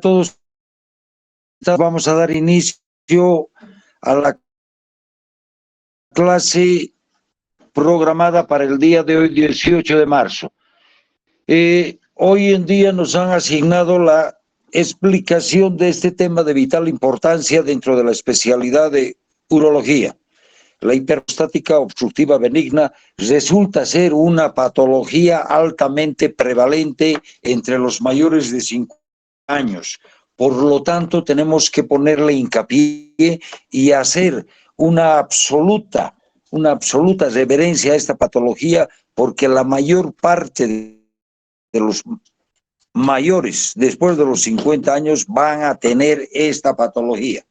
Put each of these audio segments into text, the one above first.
Todos vamos a dar inicio a la clase programada para el día de hoy, 18 de marzo. Hoy en día nos han asignado la explicación de este tema de vital importancia dentro de la especialidad de urología. La hiperostática obstructiva benigna resulta ser una patología altamente prevalente entre los mayores de 50 años. Por lo tanto, tenemos que ponerle hincapié y hacer una absoluta reverencia a esta patología, porque la mayor parte de los mayores después de los 50 años van a tener esta patología.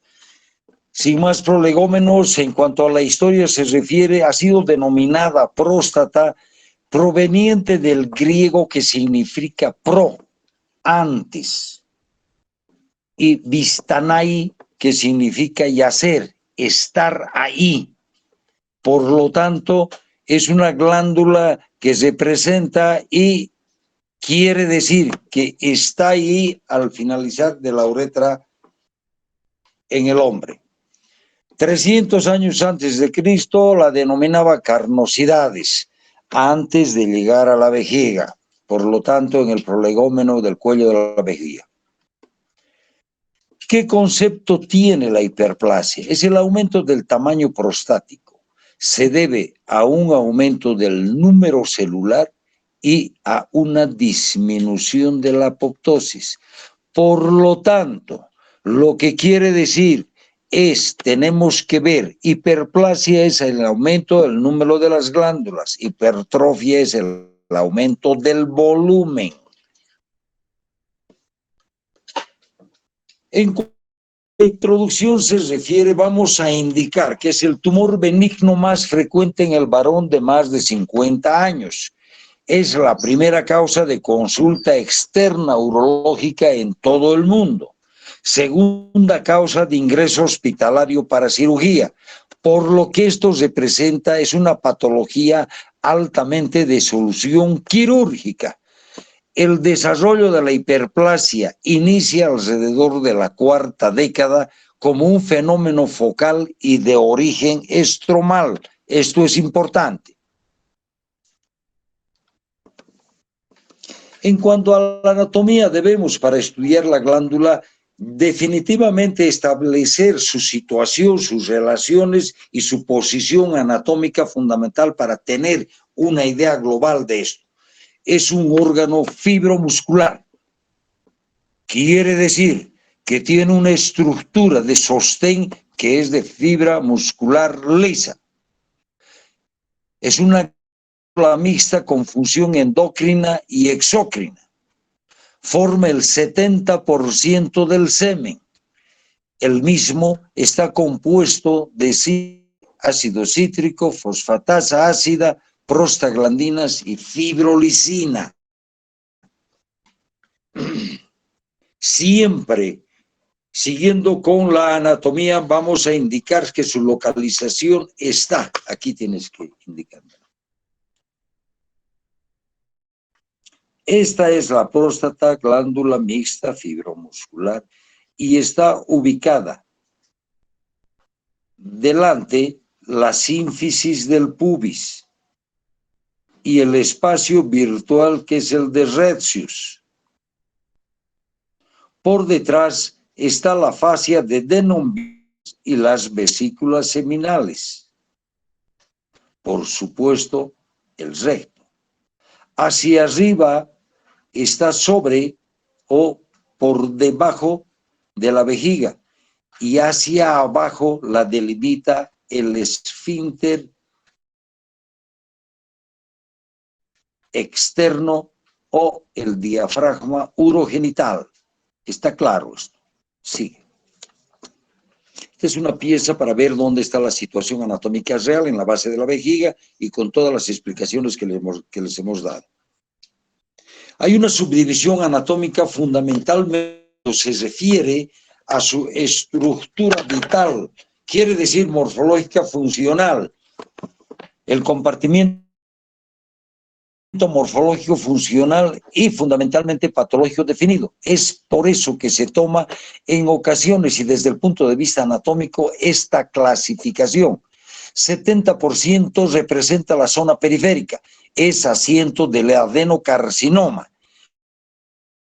Sin más prolegómenos, en cuanto a la historia se refiere, ha sido denominada próstata proveniente del griego que significa pro, antes, y vistanai, que significa yacer, estar ahí. Por lo tanto, es una glándula que se presenta y quiere decir que está ahí al finalizar de la uretra en el hombre. 300 años antes de Cristo la denominaba carnosidades, antes de llegar a la vejiga, por lo tanto en el prolegómeno del cuello de la vejiga. ¿Qué concepto tiene la hiperplasia? Es el aumento del tamaño prostático. Se debe a un aumento del número celular y a una disminución de la apoptosis. Por lo tanto, lo que quiere decir tenemos que ver, hiperplasia es el aumento del número de las glándulas, hipertrofia es el aumento del volumen. En la introducción se refiere, vamos a indicar que es el tumor benigno más frecuente en el varón de más de 50 años. Es la primera causa de consulta externa urológica en todo el mundo. Segunda causa de ingreso hospitalario para cirugía, por lo que esto representa es una patología altamente de solución quirúrgica. El desarrollo de la hiperplasia inicia alrededor de la cuarta década como un fenómeno focal y de origen estromal. Esto es importante. En cuanto a la anatomía, debemos, para estudiar la glándula, definitivamente establecer su situación, sus relaciones y su posición anatómica fundamental para tener una idea global de esto. Es un órgano fibromuscular. Quiere decir que tiene una estructura de sostén que es de fibra muscular lisa. Es una mixta con función endocrina y exócrina. Forma el 70% del semen. El mismo está compuesto de ácido cítrico, fosfatasa ácida, prostaglandinas y fibrolisina. Siempre, siguiendo con la anatomía, vamos a indicar que su localización está. Aquí tienes que indicarlo. Esta es la próstata, glándula mixta fibromuscular, y está ubicada delante la sínfisis del pubis y el espacio virtual que es el de Retzius. Por detrás está la fascia de Denonville y las vesículas seminales. Por supuesto, el recto. Hacia arriba está sobre o por debajo de la vejiga y hacia abajo la delimita el esfínter externo o el diafragma urogenital. ¿Está claro esto? Sigue. Esta es una pieza para ver dónde está la situación anatómica real en la base de la vejiga y con todas las explicaciones que les hemos dado. Hay una subdivisión anatómica fundamentalmente se refiere a su estructura vital, quiere decir morfológica funcional. El compartimiento morfológico, funcional y fundamentalmente patológico definido. Es por eso que se toma en ocasiones y desde el punto de vista anatómico esta clasificación. 70% representa la zona periférica, es asiento del adenocarcinoma,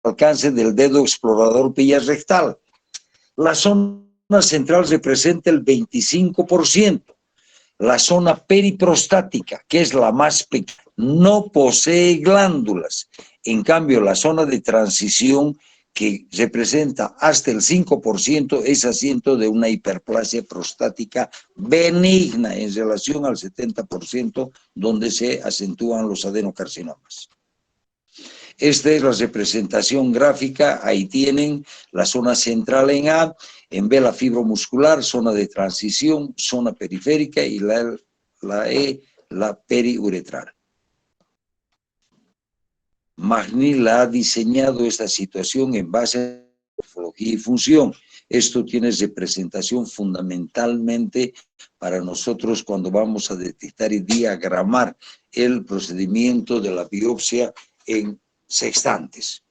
alcance del dedo explorador pilla rectal. La zona central representa el 25%. La zona periprostática, que es la más pequeña, no posee glándulas. En cambio, la zona de transición, que representa hasta el 5%, es asiento de una hiperplasia prostática benigna en relación al 70%, donde se acentúan los adenocarcinomas. Esta es la representación gráfica. Ahí tienen la zona central en A, en B la fibromuscular, zona de transición, zona periférica y la E, la periuretral. McNeil ha diseñado esta situación en base a morfología y función. Esto tiene representación fundamentalmente para nosotros cuando vamos a detectar y diagramar el procedimiento de la biopsia en sextantes.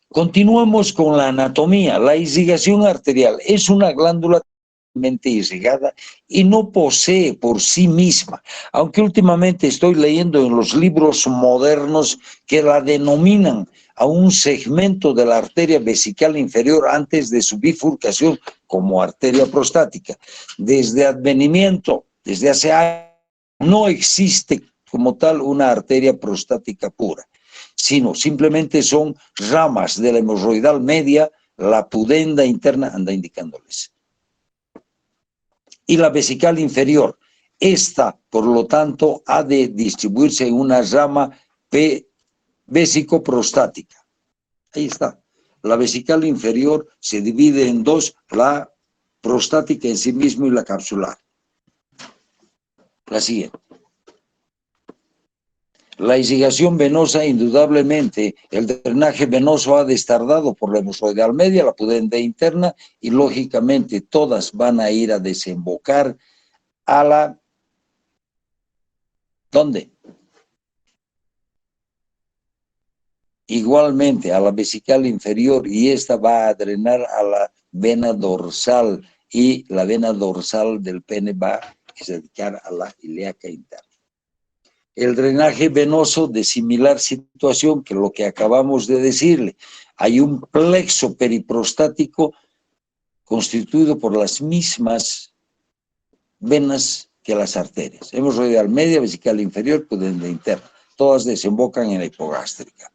Continuamos con la anatomía. La irrigación arterial es una glándula totalmente irrigada y no posee por sí misma, aunque últimamente estoy leyendo en los libros modernos que la denominan a un segmento de la arteria vesical inferior antes de su bifurcación como arteria prostática. Desde advenimiento, desde hace años, no existe como tal una arteria prostática pura, sino simplemente son ramas de la hemorroidal media, la pudenda interna, anda indicándoles, y la vesical inferior. Esta, por lo tanto, ha de distribuirse en una rama vesicoprostática. Ahí está. La vesical inferior se divide en dos, la prostática en sí mismo y la capsular. La siguiente. La irrigación venosa, indudablemente, el drenaje venoso ha de estar dado por la hemorroidal media, la pudenda interna, y lógicamente todas van a ir a desembocar a la... ¿Dónde? Igualmente a la vesical inferior, y esta va a drenar a la vena dorsal, y la vena dorsal del pene va a dedicar a la ilíaca interna. El drenaje venoso de similar situación que lo que acabamos de decirle. Hay un plexo periprostático constituido por las mismas venas que las arterias. Hemorroidal media, vesical inferior, pudenda interna. Todas desembocan en la hipogástrica,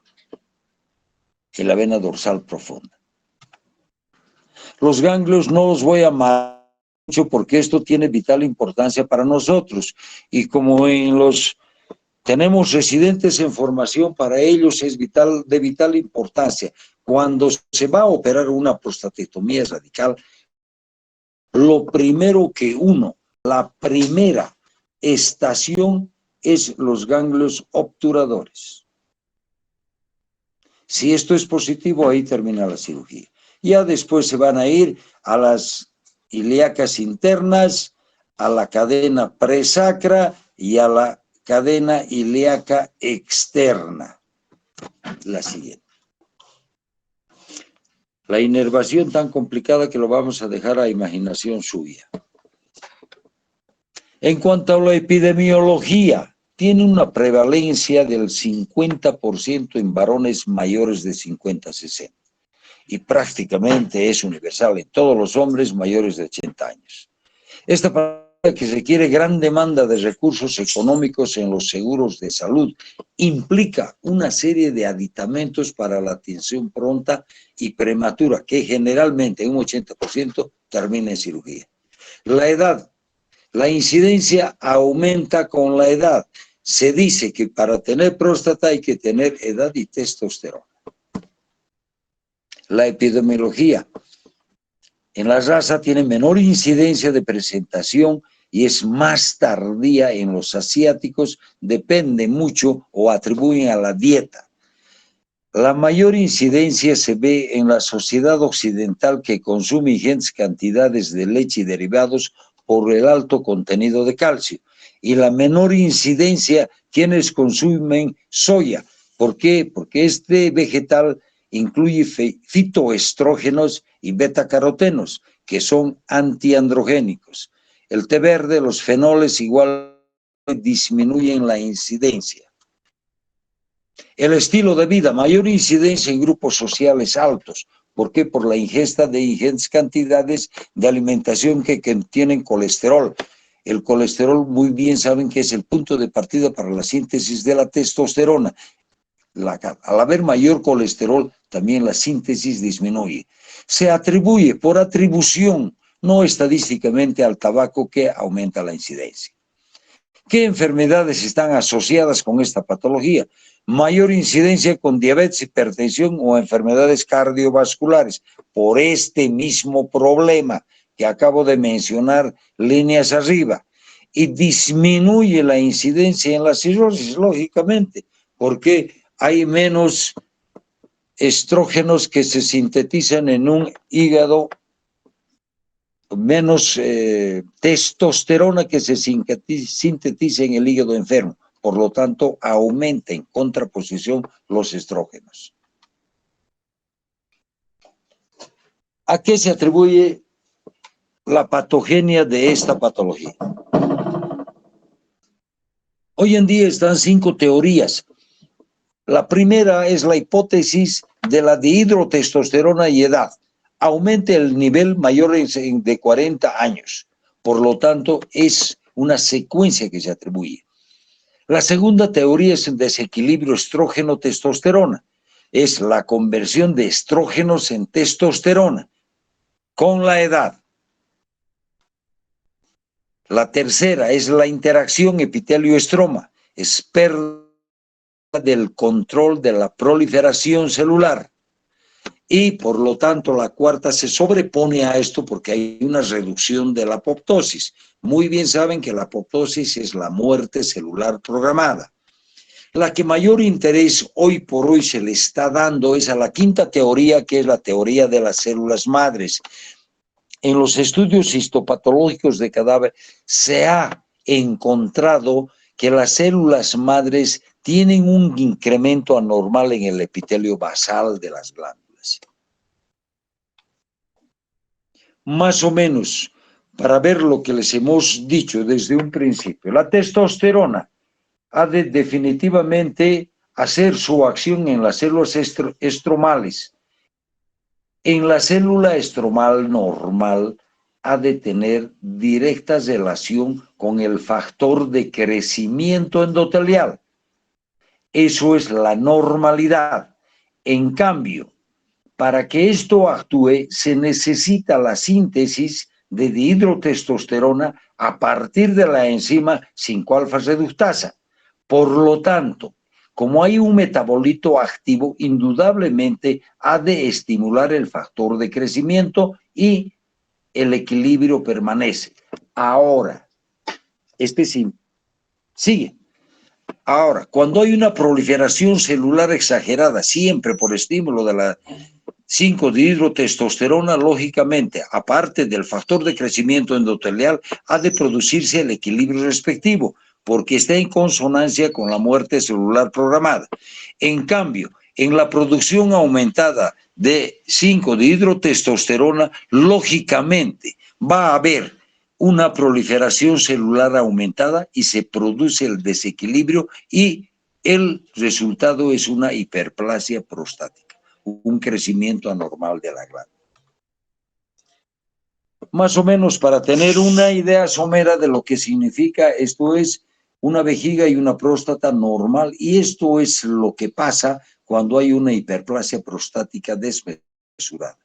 en la vena dorsal profunda. Los ganglios no los voy a amar mucho porque esto tiene vital importancia para nosotros. Y como en los... tenemos residentes en formación, para ellos es de vital importancia. Cuando se va a operar una prostatectomía radical, lo primero que la primera estación es los ganglios obturadores. Si esto es positivo, ahí termina la cirugía. Ya después se van a ir a las ilíacas internas, a la cadena presacra y a la cadena ilíaca externa. La siguiente. La inervación tan complicada que lo vamos a dejar a imaginación suya. En cuanto a la epidemiología, tiene una prevalencia del 50% en varones mayores de 50-60 y prácticamente es universal en todos los hombres mayores de 80 años. Esta que requiere gran demanda de recursos económicos en los seguros de salud, implica una serie de aditamentos para la atención pronta y prematura, que generalmente en un 80% termina en cirugía. La edad, la incidencia aumenta con la edad. Se dice que para tener próstata hay que tener edad y testosterona. La epidemiología. En la raza tiene menor incidencia de presentación y es más tardía en los asiáticos, depende mucho o atribuyen a la dieta. La mayor incidencia se ve en la sociedad occidental que consume ingentes cantidades de leche y derivados por el alto contenido de calcio, y la menor incidencia quienes consumen soya. ¿Por qué? Porque este vegetal incluye fitoestrógenos y betacarotenos, que son antiandrogénicos. El té verde, los fenoles igual disminuyen la incidencia. El estilo de vida, mayor incidencia en grupos sociales altos. ¿Por qué? Por la ingesta de ingentes cantidades de alimentación que contienen colesterol. El colesterol, muy bien saben que es el punto de partida para la síntesis de la testosterona. Al haber mayor colesterol, también la síntesis disminuye. Se atribuye por atribución, no estadísticamente, al tabaco, que aumenta la incidencia. ¿Qué enfermedades están asociadas con esta patología? Mayor incidencia con diabetes, hipertensión o enfermedades cardiovasculares, por este mismo problema que acabo de mencionar líneas arriba. Y disminuye la incidencia en la cirrosis, lógicamente, porque hay menos estrógenos que se sintetizan en un hígado, menos testosterona que se sintetiza en el hígado enfermo. Por lo tanto, aumenta en contraposición los estrógenos. ¿A qué se atribuye la patogenia de esta patología? Hoy en día están 5 teorías. La primera es la hipótesis de la dihidrotestosterona y edad. Aumenta el nivel mayor de 40 años. Por lo tanto, es una secuencia que se atribuye. La segunda teoría es el desequilibrio estrógeno-testosterona. Es la conversión de estrógenos en testosterona con la edad. La tercera es la interacción epitelio-estroma. Es pérdida del control de la proliferación celular. Y por lo tanto la cuarta se sobrepone a esto porque hay una reducción de la apoptosis. Muy bien saben que la apoptosis es la muerte celular programada. La que mayor interés hoy por hoy se le está dando es a la quinta teoría, que es la teoría de las células madres. En los estudios histopatológicos de cadáver se ha encontrado que las células madres tienen un incremento anormal en el epitelio basal de las glándulas. Más o menos, para ver lo que les hemos dicho desde un principio, la testosterona ha de definitivamente hacer su acción en las células estromales. En la célula estromal normal ha de tener directa relación con el factor de crecimiento endotelial. Eso es la normalidad. En cambio, para que esto actúe, se necesita la síntesis de dihidrotestosterona a partir de la enzima 5-alfa-reductasa. Por lo tanto, como hay un metabolito activo, indudablemente ha de estimular el factor de crecimiento y el equilibrio permanece. Ahora, sigue. Ahora, cuando hay una proliferación celular exagerada, siempre por estímulo de la 5-dihidrotestosterona, lógicamente, aparte del factor de crecimiento endotelial, ha de producirse el equilibrio respectivo, porque está en consonancia con la muerte celular programada. En cambio, en la producción aumentada de 5-dihidrotestosterona, lógicamente va a haber una proliferación celular aumentada y se produce el desequilibrio y el resultado es una hiperplasia prostática, un crecimiento anormal de la glándula. Más o menos para tener una idea somera de lo que significa, esto es una vejiga y una próstata normal, y esto es lo que pasa cuando hay una hiperplasia prostática desmesurada.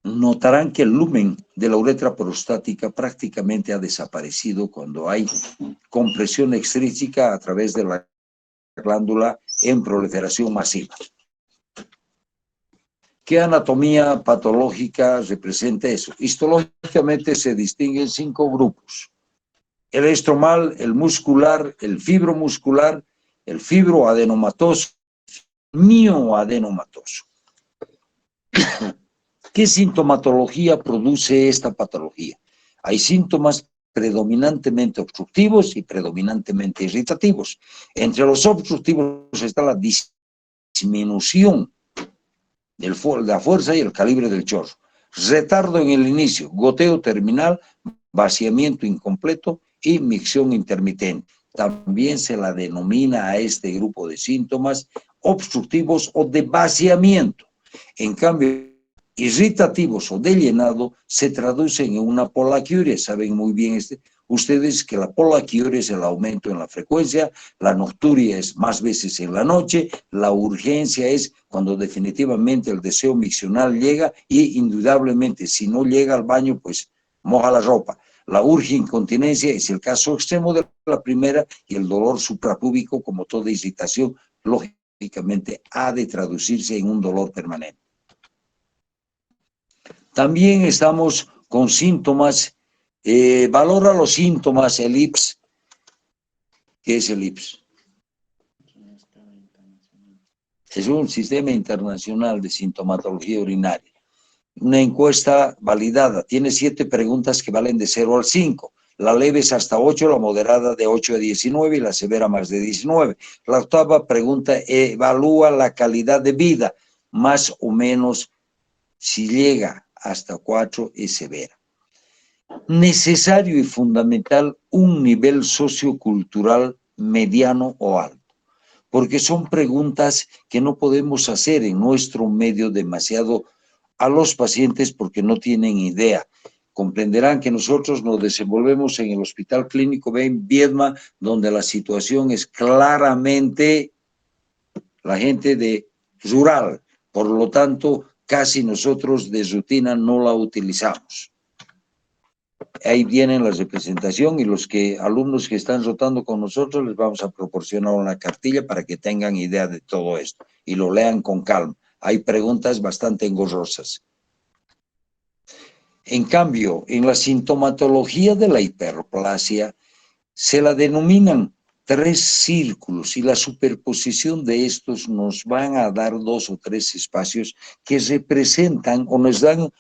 Notarán que el lumen de la uretra prostática prácticamente ha desaparecido cuando hay compresión extrínseca a través de la glándula en proliferación masiva. ¿Qué anatomía patológica representa eso? Histológicamente se distinguen 5 grupos: el estromal, el muscular, el fibromuscular, el fibroadenomatoso, mioadenomatoso. ¿Qué sintomatología produce esta patología? Hay síntomas predominantemente obstructivos y predominantemente irritativos. Entre los obstructivos está la disminución de la fuerza y el calibre del chorro, retardo en el inicio, goteo terminal, vaciamiento incompleto y micción intermitente. También se la denomina a este grupo de síntomas obstructivos o de vaciamiento. En cambio, irritativos o de llenado se traducen en una polaquiuria. Saben muy bien ustedes que la polaquiuria es el aumento en la frecuencia, la nocturia es más veces en la noche, la urgencia es cuando definitivamente el deseo miccional llega y indudablemente si no llega al baño, pues moja la ropa. La urge incontinencia es el caso extremo de la primera y el dolor suprapúbico, como toda irritación, lógicamente ha de traducirse en un dolor permanente. También estamos con síntomas, valora los síntomas, el IPS. ¿Qué es el IPS? Es un sistema internacional de sintomatología urinaria. Una encuesta validada, tiene 7 preguntas que valen de 0 al 5. La leve es hasta 8, la moderada de 8 a 19 y la severa más de 19. La octava pregunta evalúa la calidad de vida, más o menos si llega hasta 4 es severa. Necesario y fundamental un nivel sociocultural mediano o alto, porque son preguntas que no podemos hacer en nuestro medio demasiado a los pacientes porque no tienen idea. Comprenderán que nosotros nos desenvolvemos en el Hospital Clínico Viedma, donde la situación es claramente la gente de rural, por lo tanto, casi nosotros de rutina no la utilizamos. Ahí vienen la representación y los alumnos que están rotando con nosotros les vamos a proporcionar una cartilla para que tengan idea de todo esto y lo lean con calma. Hay preguntas bastante engorrosas. En cambio, en la sintomatología de la hiperplasia se la denominan 3 círculos y la superposición de estos nos van a dar 2 o 3 espacios que representan o nos dan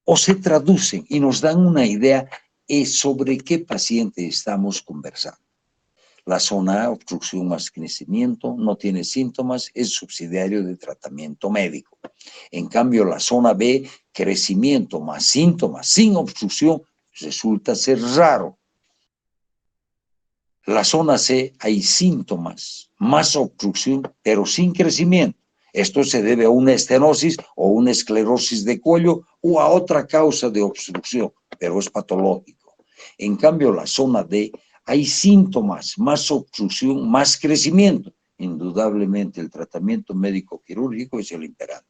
o se traducen y nos dan una idea sobre qué paciente estamos conversando. La zona A, obstrucción más crecimiento, no tiene síntomas, es subsidiario de tratamiento médico. En cambio, la zona B, crecimiento más síntomas sin obstrucción, resulta ser raro. La zona C, hay síntomas, más obstrucción, pero sin crecimiento. Esto se debe a una estenosis o una esclerosis de cuello o a otra causa de obstrucción, pero es patológico. En cambio, la zona D, hay síntomas, más obstrucción, más crecimiento. Indudablemente, el tratamiento médico quirúrgico es el imperante.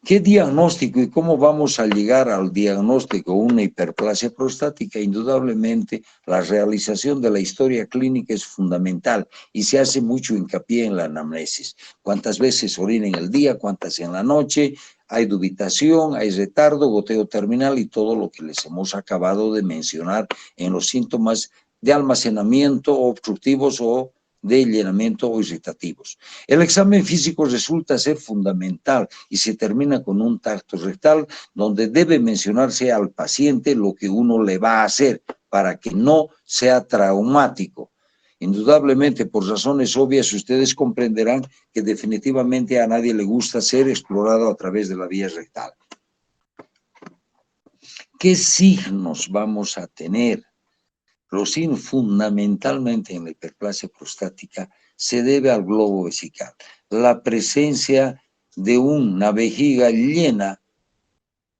¿Qué diagnóstico y cómo vamos a llegar al diagnóstico de una hiperplasia prostática? Indudablemente, la realización de la historia clínica es fundamental y se hace mucho hincapié en la anamnesis. ¿Cuántas veces orina en el día? ¿Cuántas en la noche? Hay dubitación, hay retardo, goteo terminal y todo lo que les hemos acabado de mencionar en los síntomas de almacenamiento obstructivos o de llenamiento o irritativos. El examen físico resulta ser fundamental y se termina con un tacto rectal donde debe mencionarse al paciente lo que uno le va a hacer para que no sea traumático. Indudablemente, por razones obvias, ustedes comprenderán que definitivamente a nadie le gusta ser explorado a través de la vía rectal. ¿Qué signos vamos a tener? Los signos fundamentalmente en la hiperplasia prostática se debe al globo vesical. La presencia de una vejiga llena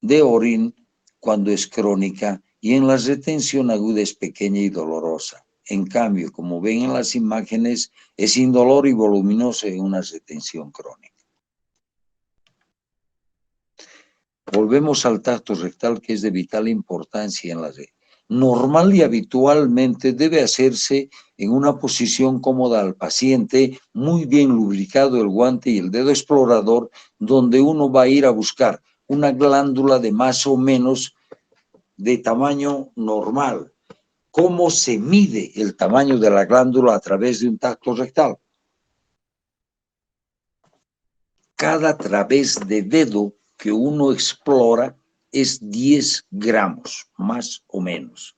de orín cuando es crónica y en la retención aguda es pequeña y dolorosa. En cambio, como ven en las imágenes, es indoloro y voluminoso en una retención crónica. Volvemos al tacto rectal, que es de vital importancia en la red. Normal y habitualmente debe hacerse en una posición cómoda al paciente, muy bien lubricado el guante y el dedo explorador, donde uno va a ir a buscar una glándula de más o menos de tamaño normal. ¿Cómo se mide el tamaño de la glándula a través de un tacto rectal? Cada través de dedo que uno explora es 10 gramos, más o menos.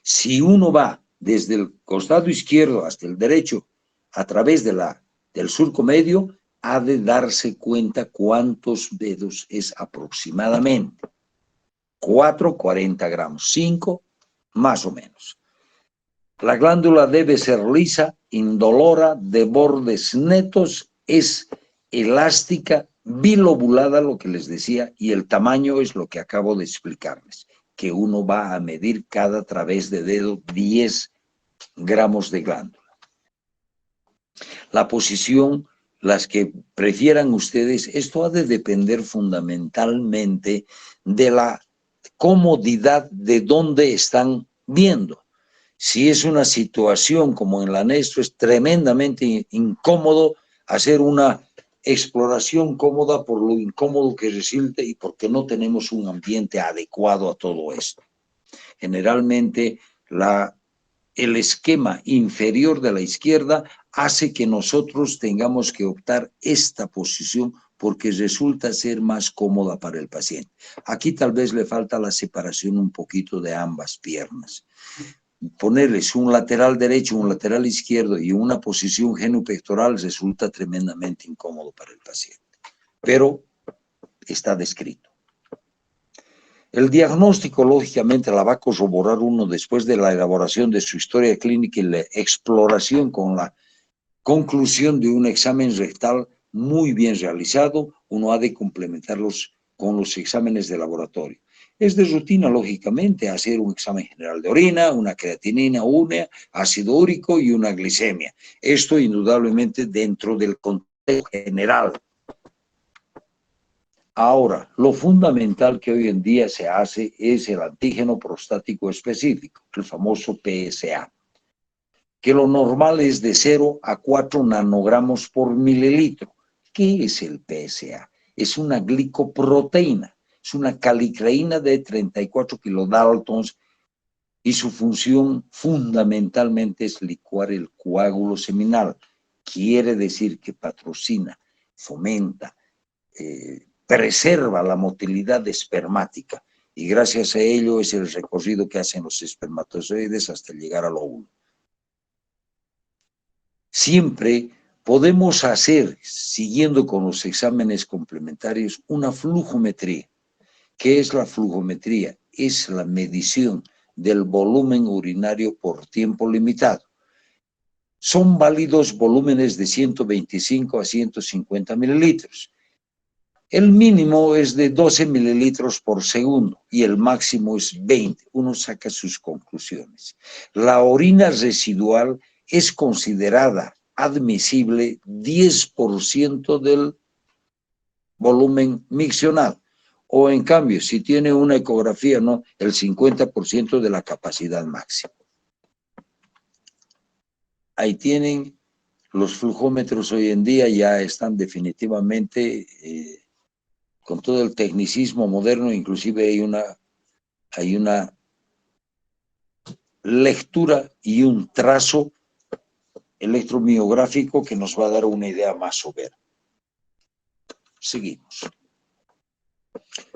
Si uno va desde el costado izquierdo hasta el derecho, a través del surco medio, ha de darse cuenta cuántos dedos es aproximadamente. 4, 40 gramos, 5, más o menos. La glándula debe ser lisa, indolora, de bordes netos, es elástica, bilobulada, lo que les decía, y el tamaño es lo que acabo de explicarles, que uno va a medir cada través de dedo 10 gramos de glándula. La posición, las que prefieran ustedes, esto ha de depender fundamentalmente de la comodidad de dónde están viendo. Si es una situación como en la Nestro, es tremendamente incómodo hacer una exploración cómoda por lo incómodo que resulta y porque no tenemos un ambiente adecuado a todo esto. Generalmente el esquema inferior de la izquierda hace que nosotros tengamos que optar esta posición porque resulta ser más cómoda para el paciente. Aquí tal vez le falta la separación un poquito de ambas piernas. Ponerles un lateral derecho, un lateral izquierdo y una posición genupectoral resulta tremendamente incómodo para el paciente. Pero está descrito. El diagnóstico, lógicamente, la va a corroborar uno después de la elaboración de su historia clínica y la exploración con la conclusión de un examen rectal muy bien realizado. Uno ha de complementarlos con los exámenes de laboratorio. Es de rutina, lógicamente, hacer un examen general de orina, una creatinina, urea, ácido úrico y una glicemia. Esto indudablemente dentro del contexto general. Ahora, lo fundamental que hoy en día se hace es el antígeno prostático específico, el famoso PSA, que lo normal es de 0 a 4 nanogramos por mililitro. ¿Qué es el PSA? Es una glicoproteína, es una calicreína de 34 kilodaltons y su función fundamentalmente es licuar el coágulo seminal. Quiere decir que patrocina, fomenta, preserva la motilidad espermática y gracias a ello es el recorrido que hacen los espermatozoides hasta llegar al óvulo. Siempre podemos hacer, siguiendo con los exámenes complementarios, una flujometría. ¿Qué es la flujometría? Es la medición del volumen urinario por tiempo limitado. Son válidos volúmenes de 125 a 150 mililitros. El mínimo es de 12 mililitros por segundo y el máximo es 20. Uno saca sus conclusiones. La orina residual es considerada admisible 10% del volumen miccional. O en cambio, si tiene una ecografía, ¿no?, el 50% de la capacidad máxima. Ahí tienen los flujómetros hoy en día, ya están definitivamente con todo el tecnicismo moderno, inclusive hay una lectura y un trazo electromiográfico que nos va a dar una idea más soberana. Seguimos.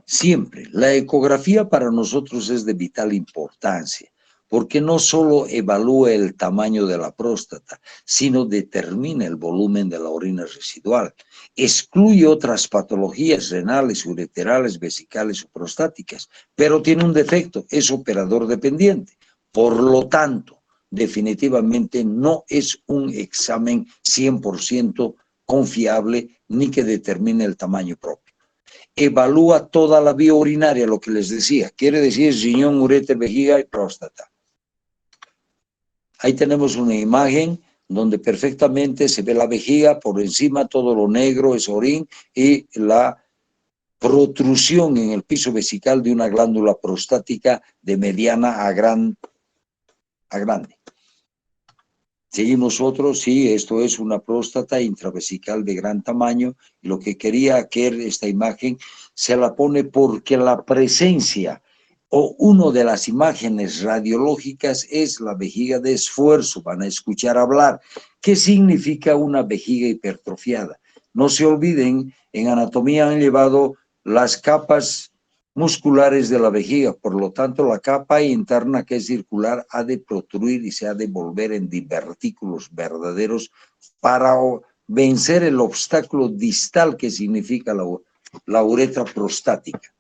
Siempre, la ecografía para nosotros es de vital importancia, porque no solo evalúa el tamaño de la próstata, sino determina el volumen de la orina residual. Excluye otras patologías renales, ureterales, vesicales o prostáticas, pero tiene un defecto, es operador dependiente. Por lo tanto, definitivamente no es un examen 100% confiable ni que determine el tamaño propio. Evalúa toda la vía urinaria, lo que les decía, quiere decir riñón, ureter, vejiga y próstata. Ahí tenemos una imagen donde perfectamente se ve la vejiga, por encima todo lo negro es orín y la protrusión en el piso vesical de una glándula prostática de mediana a grande. Seguimos otros, sí, esto es una próstata intravesical de gran tamaño. Lo que quería que esta imagen se la pone porque la presencia o una de las imágenes radiológicas es la vejiga de esfuerzo. Van a escuchar hablar. ¿Qué significa una vejiga hipertrofiada? No se olviden, en anatomía han llevado las capas musculares de la vejiga. Por lo tanto, la capa interna, que es circular, ha de protruir y se ha de volver en divertículos verdaderos para vencer el obstáculo distal que significa la uretra prostática.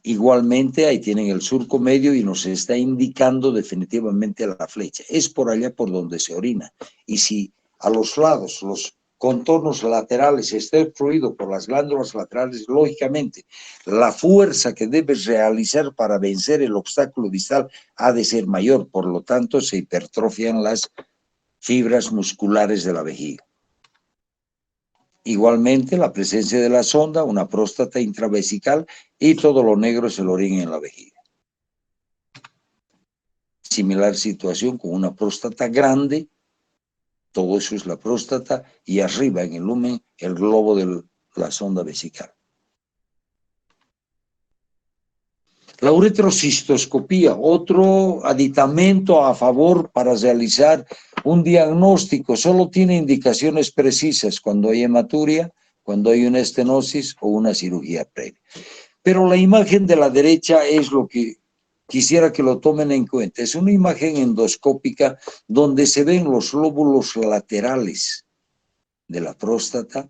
Igualmente, ahí tienen el surco medio y nos está indicando definitivamente la flecha. Es por allá por donde se orina. Y si a los lados, los contornos laterales está obstruido por las glándulas laterales, lógicamente, la fuerza que debes realizar para vencer el obstáculo distal ha de ser mayor. Por lo tanto, se hipertrofian las fibras musculares de la vejiga. Igualmente, la presencia de la sonda, una próstata intravesical y todo lo negro es el orín en la vejiga. Similar situación con una próstata grande, todo eso es la próstata y arriba en el lumen el globo de la sonda vesical. La uretrocistoscopía, otro aditamento a favor para realizar un diagnóstico, solo tiene indicaciones precisas cuando hay hematuria, cuando hay una estenosis o una cirugía previa. Pero la imagen de la derecha es lo que quisiera que lo tomen en cuenta. Es una imagen endoscópica donde se ven los lóbulos laterales de la próstata.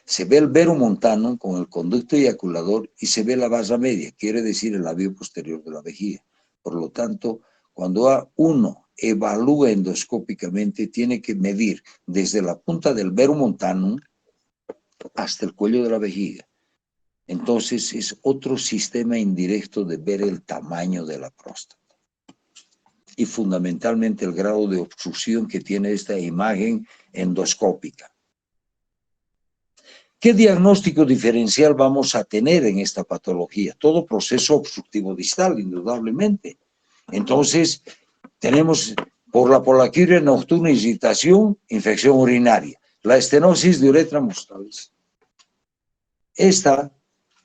Se ve el verumontano con el conducto eyaculador y se ve la vasa media, quiere decir el labio posterior de la vejiga. Por lo tanto, cuando uno evalúa endoscópicamente, tiene que medir desde la punta del verumontano hasta el cuello de la vejiga. Entonces es otro sistema indirecto de ver el tamaño de la próstata. Y fundamentalmente el grado de obstrucción que tiene esta imagen endoscópica. ¿Qué diagnóstico diferencial vamos a tener en esta patología? Todo proceso obstructivo distal, indudablemente. Entonces, tenemos por la polaquiuria nocturna irritación, infección urinaria. La estenosis de uretra mostalis. Esta,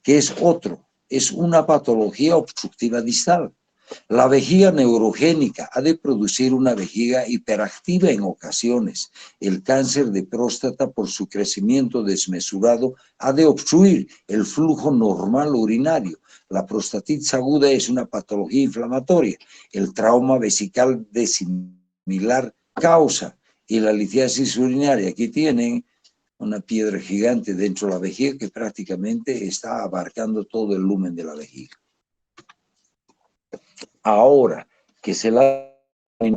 que es una patología obstructiva distal. La vejiga neurogénica ha de producir una vejiga hiperactiva en ocasiones. El cáncer de próstata, por su crecimiento desmesurado, ha de obstruir el flujo normal urinario. La prostatitis aguda es una patología inflamatoria. El trauma vesical de similar causa y la litiasis urinaria. Aquí tienen una piedra gigante dentro de la vejiga que prácticamente está abarcando todo el lumen de la vejiga. Ahora que se la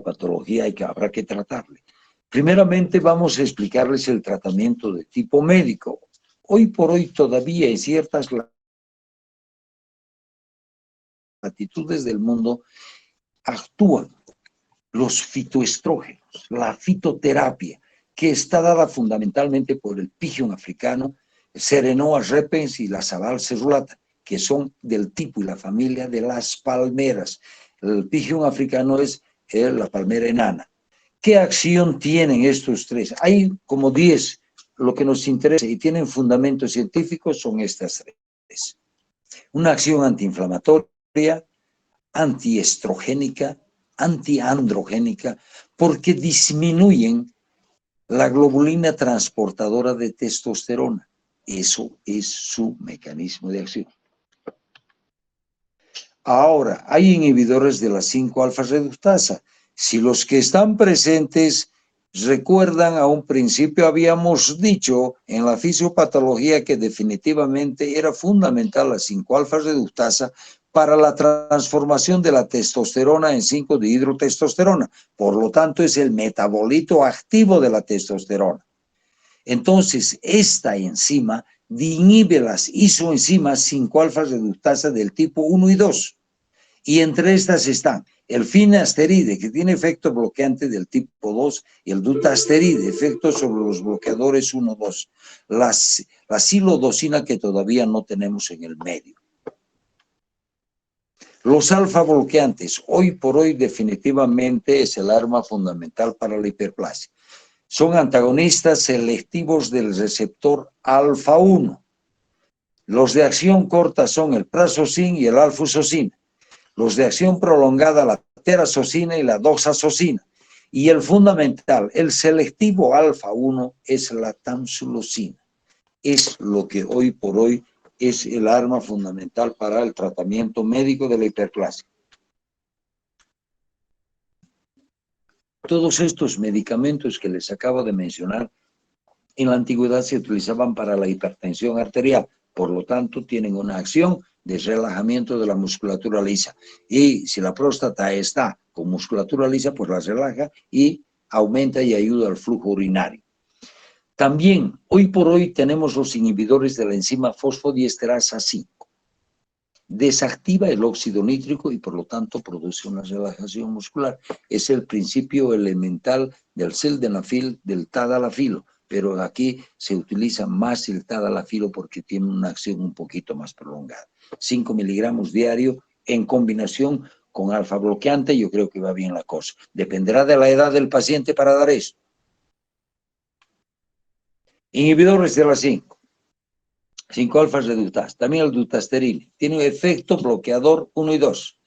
patología habrá que tratarle. Primeramente vamos a explicarles el tratamiento de tipo médico. Hoy por hoy todavía en ciertas latitudes del mundo actúan los fitoestrógenos, la fitoterapia, que está dada fundamentalmente por el pigeon africano, Serenoa repens y la Sabal cerulata, que son del tipo y la familia de las palmeras. El pigeon africano es la palmera enana. ¿Qué acción tienen estos tres? Hay como 10, lo que nos interesa y tienen fundamentos científicos son estas tres. Una acción antiinflamatoria, antiestrogénica, antiandrogénica, porque disminuyen la globulina transportadora de testosterona. Eso es su mecanismo de acción. Ahora, hay inhibidores de la 5-alfa-reductasa. Si los que están presentes recuerdan, a un principio habíamos dicho en la fisiopatología que definitivamente era fundamental la 5-alfa-reductasa para la transformación de la testosterona en 5-dihidrotestosterona. Por lo tanto, es el metabolito activo de la testosterona. Entonces, esta enzima inhibe las isoenzimas 5-alfa-reductasa del tipo 1 y 2. Y entre estas están el finasteride, que tiene efecto bloqueante del tipo 2, y el dutasteride, efecto sobre los bloqueadores 1-2. La silodosina, que todavía no tenemos en el medio. Los alfa bloqueantes, hoy por hoy definitivamente es el arma fundamental para la hiperplasia. Son antagonistas selectivos del receptor alfa 1. Los de acción corta son el prazosina y el alfusosina. Los de acción prolongada, la terazosina y la doxazosina. Y el fundamental, el selectivo alfa 1, es la tamsulosina. Es lo que hoy por hoy es el arma fundamental para el tratamiento médico de la hiperplasia. Todos estos medicamentos que les acabo de mencionar en la antigüedad se utilizaban para la hipertensión arterial, por lo tanto tienen una acción de relajamiento de la musculatura lisa. Y si la próstata está con musculatura lisa, pues la relaja y aumenta y ayuda al flujo urinario. También, hoy por hoy, tenemos los inhibidores de la enzima fosfodiesterasa 5. Desactiva el óxido nítrico y por lo tanto produce una relajación muscular. Es el principio elemental del sildenafil, del tadalafilo, pero aquí se utiliza más el tadalafilo porque tiene una acción un poquito más prolongada. 5 miligramos diario en combinación con alfa bloqueante, yo creo que va bien la cosa. Dependerá de la edad del paciente para dar esto. Inhibidores de la 5 alfa reductasa, también el dutasteril, tiene un efecto bloqueador 1 y 2.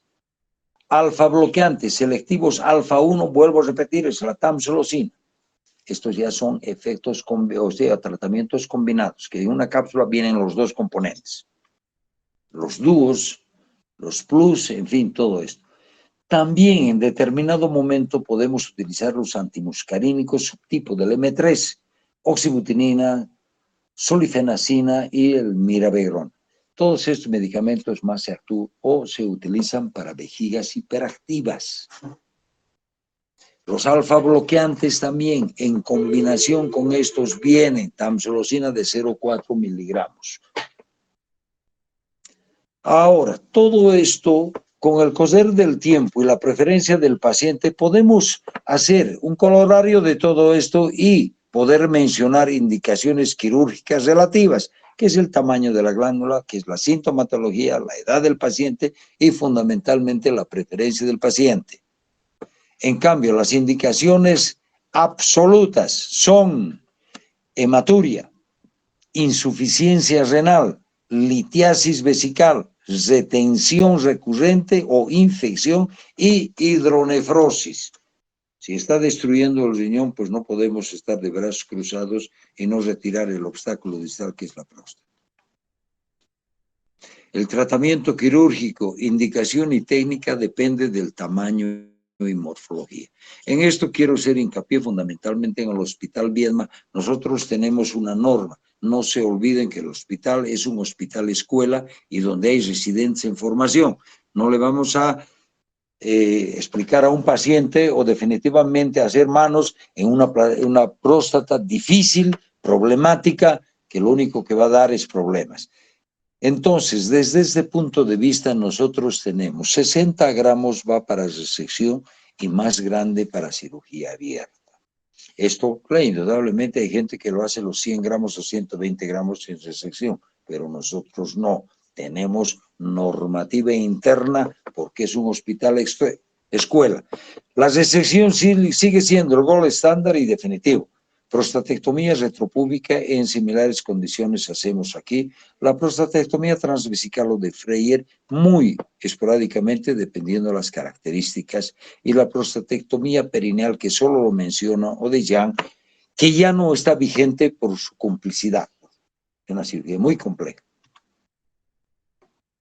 Alfa bloqueantes selectivos alfa 1, vuelvo a repetir, es la tamsulosina. Estos ya son efectos, o sea, tratamientos combinados, que en una cápsula vienen los dos componentes. Los dúos, los plus, en fin, todo esto. También en determinado momento podemos utilizar los antimuscarínicos subtipo del M3, oxibutinina, solifenacina y el mirabegrón. Todos estos medicamentos más se actúan o se utilizan para vejigas hiperactivas. Los alfa bloqueantes también, en combinación con estos, vienen tamsulosina de 0,4 miligramos. Ahora, todo esto, con el correr del tiempo y la preferencia del paciente, podemos hacer un colorario de todo esto y poder mencionar indicaciones quirúrgicas relativas, que es el tamaño de la glándula, que es la sintomatología, la edad del paciente y fundamentalmente la preferencia del paciente. En cambio, las indicaciones absolutas son hematuria, insuficiencia renal, litiasis vesical, retención recurrente o infección y hidronefrosis. Si está destruyendo el riñón, pues no podemos estar de brazos cruzados y no retirar el obstáculo distal que es la próstata. El tratamiento quirúrgico, indicación y técnica depende del tamaño y morfología. En esto quiero hacer hincapié fundamentalmente en el Hospital Viedma. Nosotros tenemos una norma. No se olviden que el hospital es un hospital escuela y donde hay residentes en formación. No le vamos a explicar a un paciente o definitivamente hacer manos en una próstata difícil, problemática, que lo único que va a dar es problemas. Entonces, desde este punto de vista, nosotros tenemos 60 gramos va para resección y más grande para cirugía abierta. Esto, claro, indudablemente hay gente que lo hace los 100 gramos o 120 gramos en resección, pero nosotros no. Tenemos normativa interna porque es un hospital escuela. La resección sigue siendo el gol estándar y definitivo. Prostatectomía retropúbica en similares condiciones hacemos aquí. La prostatectomía transvesical o de Freyer muy esporádicamente dependiendo de las características y la prostatectomía perineal que solo lo menciona o de Young, que ya no está vigente por su complicidad. Es una cirugía muy compleja.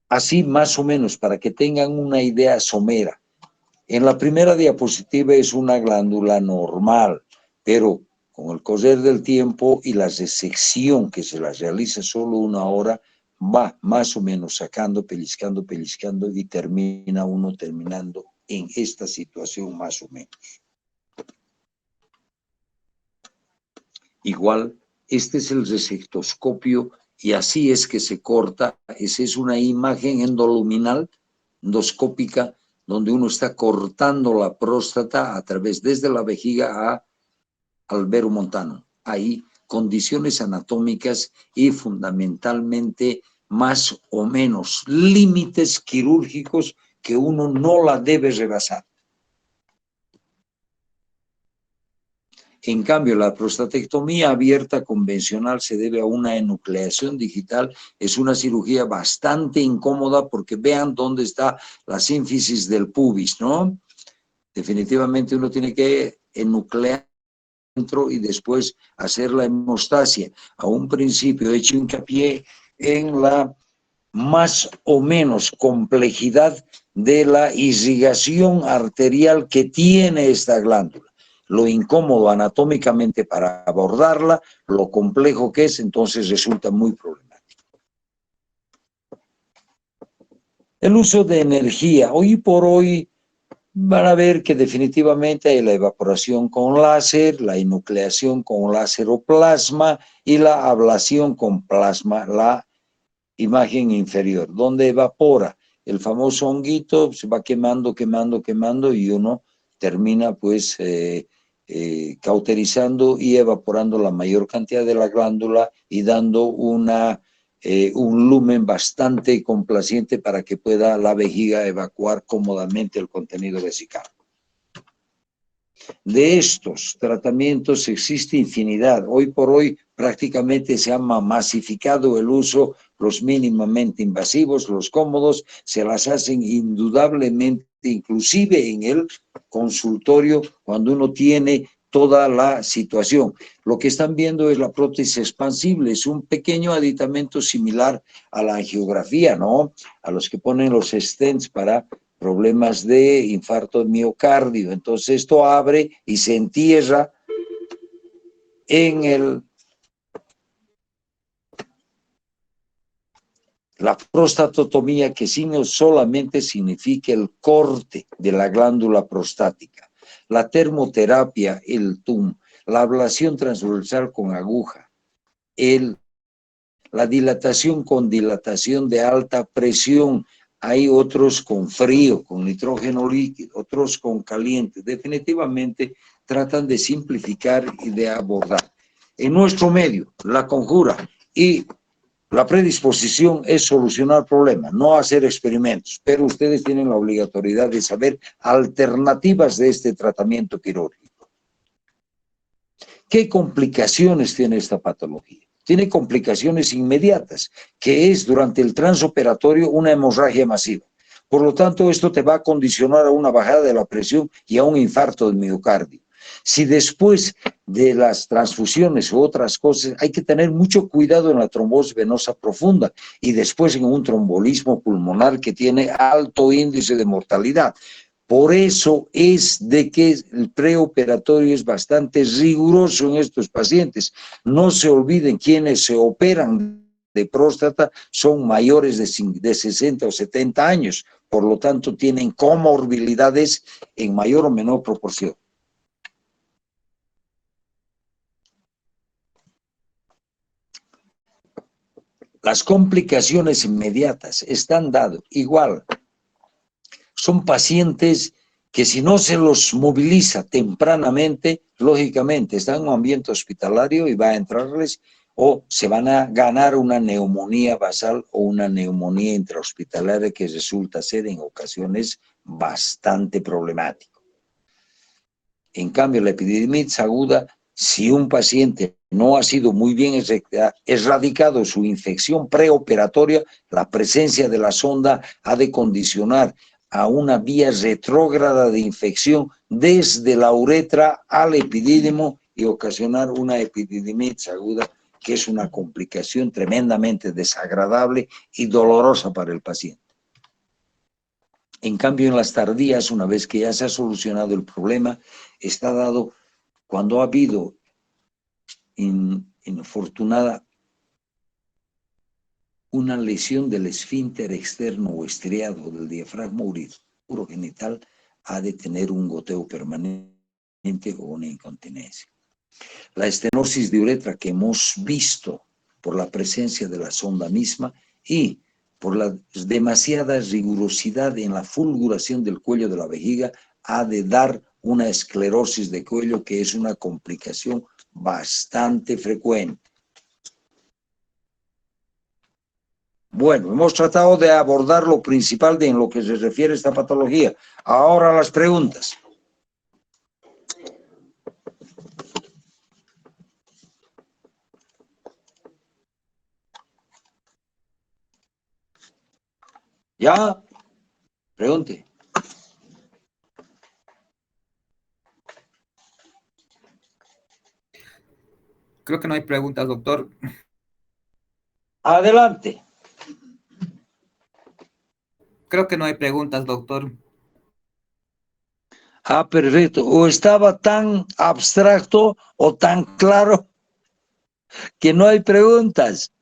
Así más o menos para que tengan una idea somera. En la primera diapositiva es una glándula normal, pero con el correr del tiempo y la resección que se la realiza solo 1 hora, va más o menos sacando, pellizcando y termina uno terminando en esta situación más o menos. Igual, este es el resectoscopio y así es que se corta. Esa es una imagen endoluminal, endoscópica, donde uno está cortando la próstata a través desde la vejiga al verumontano. Hay condiciones anatómicas y fundamentalmente más o menos límites quirúrgicos que uno no la debe rebasar. En cambio, la prostatectomía abierta convencional se debe a una enucleación digital. Es una cirugía bastante incómoda porque vean dónde está la sínfisis del pubis, ¿no? Definitivamente uno tiene que enuclear dentro y después hacer la hemostasia. A un principio he hecho hincapié en la más o menos complejidad de la irrigación arterial que tiene esta glándula. Lo incómodo anatómicamente para abordarla, lo complejo que es, entonces resulta muy problemático. El uso de energía. Hoy por hoy van a ver que definitivamente hay la evaporación con láser, la enucleación con láser o plasma y la ablación con plasma, la imagen inferior, donde evapora el famoso honguito, se va quemando, quemando, quemando y uno termina pues cauterizando y evaporando la mayor cantidad de la glándula y dando un lumen bastante complaciente para que pueda la vejiga evacuar cómodamente el contenido vesical. De estos tratamientos existe infinidad. Hoy por hoy prácticamente se ha masificado el uso, los mínimamente invasivos, los cómodos, se las hacen indudablemente, inclusive en el consultorio, cuando uno tiene toda la situación. Lo que están viendo es la prótesis expansible, es un pequeño aditamento similar a la angiografía, ¿no? A los que ponen los stents para problemas de infarto de miocardio. Entonces esto abre y se entierra en la prostatotomía, que solamente significa el corte de la glándula prostática, la termoterapia, el TUM, la ablación transversal con aguja, la dilatación con dilatación de alta presión. Hay otros con frío, con nitrógeno líquido, otros con caliente. Definitivamente tratan de simplificar y de abordar. En nuestro medio, la conjura y la predisposición es solucionar problemas, no hacer experimentos, pero ustedes tienen la obligatoriedad de saber alternativas de este tratamiento quirúrgico. ¿Qué complicaciones tiene esta patología? Tiene complicaciones inmediatas, que es durante el transoperatorio una hemorragia masiva. Por lo tanto, esto te va a condicionar a una bajada de la presión y a un infarto del miocardio. Si después de las transfusiones u otras cosas, hay que tener mucho cuidado en la trombosis venosa profunda y después en un trombolismo pulmonar que tiene alto índice de mortalidad. Por eso es de que el preoperatorio es bastante riguroso en estos pacientes. No se olviden, quienes se operan de próstata son mayores de 60 o 70 años, por lo tanto tienen comorbilidades en mayor o menor proporción. Las complicaciones inmediatas están dadas igual. Son pacientes que si no se los moviliza tempranamente, lógicamente están en un ambiente hospitalario y va a entrarles o se van a ganar una neumonía basal o una neumonía intrahospitalaria que resulta ser en ocasiones bastante problemático. En cambio, la epididimitis aguda, si un paciente no ha sido muy bien erradicado su infección preoperatoria, la presencia de la sonda ha de condicionar a una vía retrógrada de infección desde la uretra al epidídimo y ocasionar una epididimitis aguda, que es una complicación tremendamente desagradable y dolorosa para el paciente. En cambio, en las tardías, una vez que ya se ha solucionado el problema, está dado cuando ha habido infortunada una lesión del esfínter externo o estriado del diafragma urogenital, ha de tener un goteo permanente o una incontinencia. La estenosis de uretra que hemos visto por la presencia de la sonda misma y por la demasiada rigurosidad en la fulguración del cuello de la vejiga, ha de dar una esclerosis de cuello, que es una complicación bastante frecuente. Bueno, hemos tratado de abordar lo principal en lo que se refiere a esta patología. Ahora las preguntas. ¿Ya? Pregunte. Creo que no hay preguntas, doctor. Adelante. Creo que no hay preguntas, doctor. Ah, perfecto. O estaba tan abstracto o tan claro que no hay preguntas.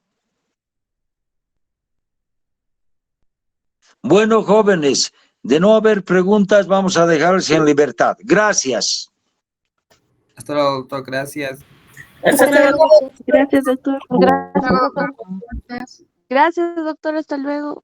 Bueno, jóvenes, de no haber preguntas, vamos a dejarles en libertad. Gracias. Hasta luego, doctor. Gracias. Hasta luego. Gracias, doctor. Gracias, doctor. Gracias, doctor. Hasta luego.